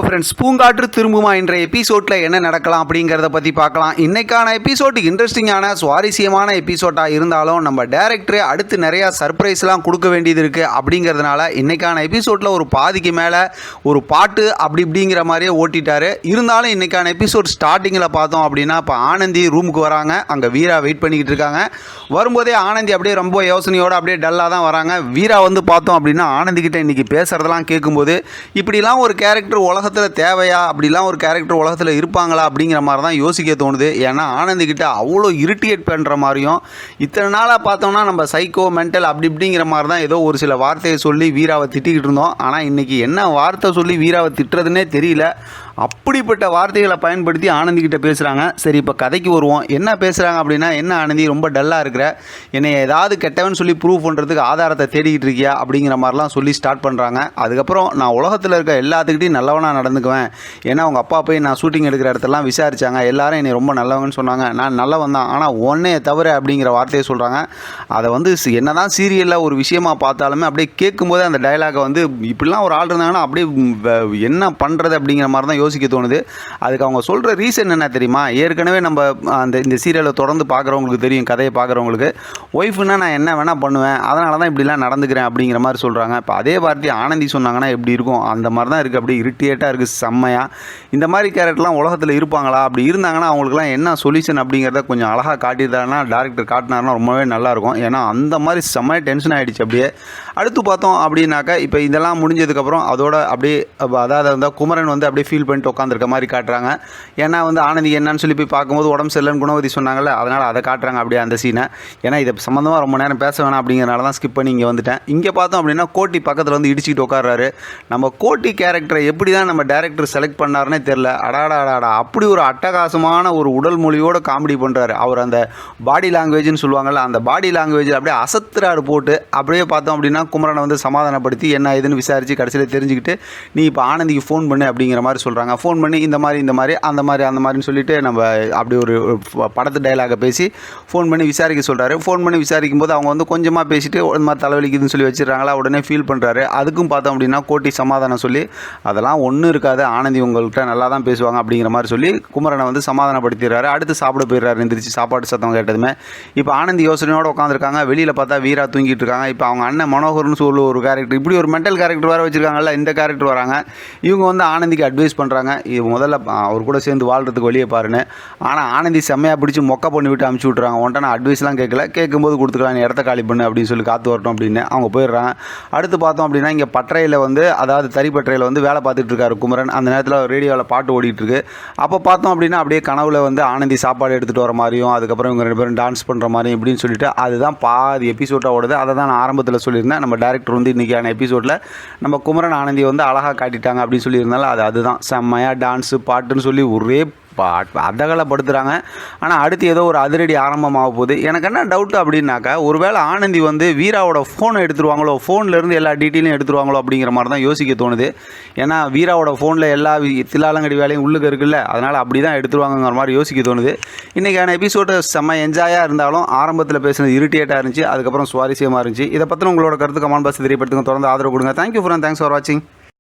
Friends, பூங்காற்று திரும்புமா என்ற எபிசோடில் என்ன நடக்கலாம் அப்படிங்கிறத பற்றி பார்க்கலாம். இன்றைக்கான எபிசோடு இன்ட்ரெஸ்டிங்கான சுவாரஸ்யமான எபிசோடாக இருந்தாலும் நம்ம டேரக்டரு அடுத்து நிறையா சர்ப்ரைஸ்லாம் கொடுக்க வேண்டியது இருக்குது. அப்படிங்கிறதுனால இன்றைக்கான எபிசோடில் ஒரு பாதிக்கு மேலே ஒரு பாட்டு அப்படி இப்படிங்கிற மாதிரியே ஓட்டிட்டார். இருந்தாலும் இன்றைக்கான எபிசோட் ஸ்டார்டிங்கில் பார்த்தோம் அப்படின்னா, இப்போ ஆனந்தி ரூமுக்கு வராங்க. அங்கே வீரா வெயிட் பண்ணிக்கிட்டு இருக்காங்க. வரும்போதே ஆனந்தி அப்படியே ரொம்ப யோசனையோடு அப்படியே டல்லாக தான் வராங்க. வீரா வந்து பார்த்தோம் அப்படின்னா ஆனந்திக்கிட்ட இன்றைக்கி பேசுகிறதெல்லாம் கேட்கும்போது, இப்படிலாம் ஒரு கேரக்டர் உலகத்தில் தேவையா, அப்படிலாம் ஒரு கேரக்டர் உலகத்தில் இருப்பாங்களா அப்படிங்கிற மாதிரி தான் யோசிக்க தோணுது. ஏன்னா ஆனந்திக்கிட்ட அவ்வளோ இரிட்டேட் பண்ணுற மாதிரியும், இத்தனை நாளாக பார்த்தோம்னா நம்ம சைக்கோ மென்டல் அப்படி இப்படிங்கிற மாதிரி தான் ஏதோ ஒரு சில வார்த்தையை சொல்லி வீராவை திட்டிக்கிட்டு இருந்தோம். ஆனால் இன்றைக்கி என்ன வார்த்தை சொல்லி வீராவை திட்டுறதுன்னே தெரியல. அப்படிப்பட்ட வார்த்தைகளை பயன்படுத்தி ஆனந்திக்கிட்ட பேசுகிறாங்க. சரி, இப்போ கதைக்கு வருவோம். என்ன பேசுகிறாங்க அப்படின்னா, என்ன ஆனந்தி ரொம்ப டல்லாக இருக்கிற, என்னை ஏதாவது கெட்டவன் சொல்லி ப்ரூவ் பண்ணுறதுக்கு ஆதாரத்தை தேடிக்கிட்டு இருக்கியா அப்படிங்கிற மாதிரிலாம் சொல்லி ஸ்டார்ட் பண்ணுறாங்க. அதுக்கப்புறம் நான் உலகத்தில் இருக்க எல்லாத்துக்கிட்டையும் நல்லவனாக நடந்துக்குவேன். ஏன்னா அவங்க அப்பா போய் நான் ஷூட்டிங் எடுக்கிற இடத்தெல்லாம் விசாரித்தாங்க. எல்லாரும் என்னை ரொம்ப நல்லவங்கன்னு சொன்னாங்க. நான் நல்லவன் தான், ஆனால் ஒன்றையை தவிர அப்படிங்கிற வார்த்தையை சொல்கிறாங்க. அதை வந்து என்ன தான் சீரியலில் ஒரு விஷயமாக பார்த்தாலுமே அப்படியே கேட்கும்போது அந்த டைலாகை வந்து இப்படிலாம் ஒரு ஆள் இருந்தாங்கன்னா அப்படியே என்ன பண்ணுறது அப்படிங்கிற மாதிரி தான் யோசிக்க தோணுது. அதுக்கு அவங்க சொல்கிற ரீசன் என்ன தெரியுமா? ஏற்கனவே நம்ம இந்த சீரியலை தொடர்ந்து பார்க்குறவங்களுக்கு தெரியும், கதையை பார்க்குறவங்களுக்கு, ஒய்ஃப்னா நான் என்ன வேணால் பண்ணுவேன், அதனால தான் இப்படிலாம் நடந்துக்கிறேன் அப்படிங்கிற மாதிரி சொல்கிறாங்க. இப்போ அதே வார்த்தையை ஆனந்தி சொன்னாங்கன்னா எப்படி இருக்கும்? அந்த மாதிரி தான் இருக்குது. அப்படியே இரிட்டேட்டாக இருக்குது செம்மையாக. இந்த மாதிரி கேரக்டர்லாம் உலகத்தில் இருப்பாங்களா? அப்படி இருந்தாங்கன்னா அவங்களுக்குலாம் என்ன சொல்யூஷன் அப்படிங்கிறத கொஞ்சம் அழகாக காட்டியிருந்தாங்கன்னா, டேரக்டர் காட்டினாருன்னா ரொம்பவே நல்லாயிருக்கும். ஏன்னா அந்த மாதிரி செம்மையாக டென்ஷன் ஆகிடுச்சு. அப்படியே அடுத்து பார்த்தோம் அப்படின்னாக்கா, இப்போ இதெல்லாம் முடிஞ்சதுக்கப்புறம் அதோட அப்படியே அதாவது வந்து குமரன் வந்து அப்படியே ஃபீல் பண்ணிட்டு உட்காந்துருக்க மாதிரி காட்டுறாங்க. ஏன்னா வந்து ஆனந்தி என்னன்னு சொல்லி போய் பார்க்கும்போது உடம்பு சரியில்லைன்னு குணவதி சொன்னாங்கல்ல, அதனால் அதை காட்டுறாங்க அப்படியே அந்த சீனை. ஏன்னா இதை சம்மந்தமாக ரொம்ப நேரம் பேச வேணாம் அப்படிங்கிறனால தான் ஸ்கிப் பண்ணி இங்கே வந்துட்டேன். இங்கே பார்த்தோம் அப்படின்னா கோட்டி பக்கத்தில் வந்து இடிச்சிக்கிட்டு உட்கார்றாரு. நம்ம கோட்டி கேரக்டரை எப்படி தான் நம்ம டேரக்டர் செலக்ட் பண்ணாருன்னே தெரில. அடாடா அப்படி ஒரு அட்டகாசமான ஒரு உடல் மொழியோடு காமெடி பண்ணுறாரு. அவர் அந்த பாடி லாங்குவேஜ்னு சொல்லுவாங்கள்ல, அந்த பாடி லாங்குவேஜில் அப்படியே அசத்துறாரு போட்டு. அப்படியே பார்த்தோம் அப்படின்னா குமரனை வந்து சமாதானப்படுத்தி என்ன ஏதுன்னு விசாரித்து கடைசியில் தெரிஞ்சுக்கிட்டு, நீ இப்போ ஆனந்திக்கு ஃபோன் பண்ணு அப்படிங்கிற மாதிரி சொல்கிறாங்க. ஃபோன் பண்ணி இந்த மாதிரி அந்த மாதிரின்னு சொல்லிட்டு நம்ம அப்படி ஒரு படத்து டைலாகை பேசி ஃபோன் பண்ணி விசாரிக்க சொல்கிறாரு. ஃபோன் பண்ணி விசாரிக்கும் போது அவங்க வந்து கொஞ்சமாக பேசிட்டு இந்த மாதிரி தலைவலிக்குதுன்னு சொல்லி வச்சிடறாங்களா, உடனே ஃபீல் பண்ணுறாரு. அதுக்கும் பார்த்தோம் அப்படின்னா கோட்டி சமாதானம் சொல்லி, அதெல்லாம் ஒன்றும் இருக்காது, ஆனந்தி உங்கள்கிட்ட நல்லா தான் பேசுவாங்க அப்படிங்கிற மாதிரி சொல்லி குமரனை வந்து சமாதானப்படுத்திடுறாரு. அடுத்து சாப்பிட போயிடுறாரு. எந்திரிச்சு சாப்பாடு சத்தம் கேட்டதுமே இப்போ ஆனந்தி யோசனையோடு உட்காந்துருக்காங்க. வெளியில் பார்த்தா வீரா தூங்கிட்டு இருக்காங்க. இப்போ அவங்க அண்ணன் மனோகர்னு சொல்லி ஒரு கேரக்டர், இப்படி ஒரு மென்டல் கேரக்டர் வேறு வச்சுருக்காங்கல்ல, இந்த கேரக்டர் வராங்க. இவங்க வந்து ஆனந்திக்கு அட்வைஸ் பண்ணுறாங்க, இது முதல்ல அவர் கூட சேர்ந்து வாழ்கிறதுக்கு வழியை பாருன்னு. ஆனால் ஆனந்தி செம்மையாக பிடிச்சி மொக்க பண்ணி விட்டு அமுச்சு விட்றாங்க. உன்ட்ட நான் அட்வைஸ்லாம் கேட்கல, கேட்கும்போது கொடுத்துக்கலாம், நீ இடத்த காலி பண்ணு அப்படின்னு சொல்லி காத்து வரட்டும் அப்படின்னு அவங்க போயிடுறாங்க. அடுத்து பார்த்தோம் அப்படின்னா, இங்கே பட்டறையில் வந்து அதாவது தறிப்பட்டறையில் வந்து வேலை பார்த்துட்டு இருக்காரு குமரன். அந்த நேரத்தில் ரேடியோவில் பாட்டு ஓடிட்டுருக்கு. அப்போ பார்த்தோம் அப்படின்னா அப்படியே கனவுல வந்து ஆனந்தி சாப்பாடு எடுத்துகிட்டு வர மாதிரியும், அதுக்கப்புறம் இவங்க 2 பேரும் டான்ஸ் பண்ணுற மாதிரியும் இப்படின்னு சொல்லிட்டு அதுதான் பாதி எபிசோட்டாக ஓடுது. அதை தான் நான் ஆரம்பத்தில் சொல்லியிருந்தேன். நம்ம டேரக்டர் வந்து இன்றைக்கான எபிசோடில் நம்ம குமரன் ஆனந்தி வந்து அழகாக காட்டிட்டாங்க அப்படின்னு சொல்லியிருந்தாலும் அதுதான் செம்மையாக டான்ஸு பாட்டுன்னு சொல்லி ஒரே அதகலப்படுத்துகிறாங்க. ஆனால் அடுத்து ஏதோ ஒரு அதிரடி ஆரம்பமாக போகுது. எனக்கு என்ன டவுட்டு அப்படின்னாக்கா, ஒருவேளை ஆனந்தி வந்து வீராவோட ஃபோனை எடுத்துருவாங்களோ, ஃபோன்லேருந்து எல்லா டீட்டெயிலும் எடுத்துருவாங்களோ அப்படிங்கிற மாதிரி தான் யோசிக்க தோணுது. ஏன்னா வீராவோட ஃபோனில் எல்லா தில்லாலங்கடி வேலையும் உள்ளுக்கு இருக்குல்ல, அதனால் அப்படி தான் எடுத்துருவாங்கங்கிற மாதிரி யோசிக்க தோணுது. இன்றைக்கான எபிசோடு செம்ம என்ஜாயாக இருந்தாலும் ஆரம்பத்தில் பேசுனது இரிட்டேட்டாக இருந்துச்சு, அதுக்கப்புறம் சுவாரஸ்யமாக இருந்துச்சு. இதை பற்றின உங்களோட கருத்து கமெண்ட் பாக்ஸ் தெரியப்படுத்துங்க. தொடர்ந்து ஆதரவு கொடுங்க. தேங்க்யூ ஃபார் வாட்சிங்.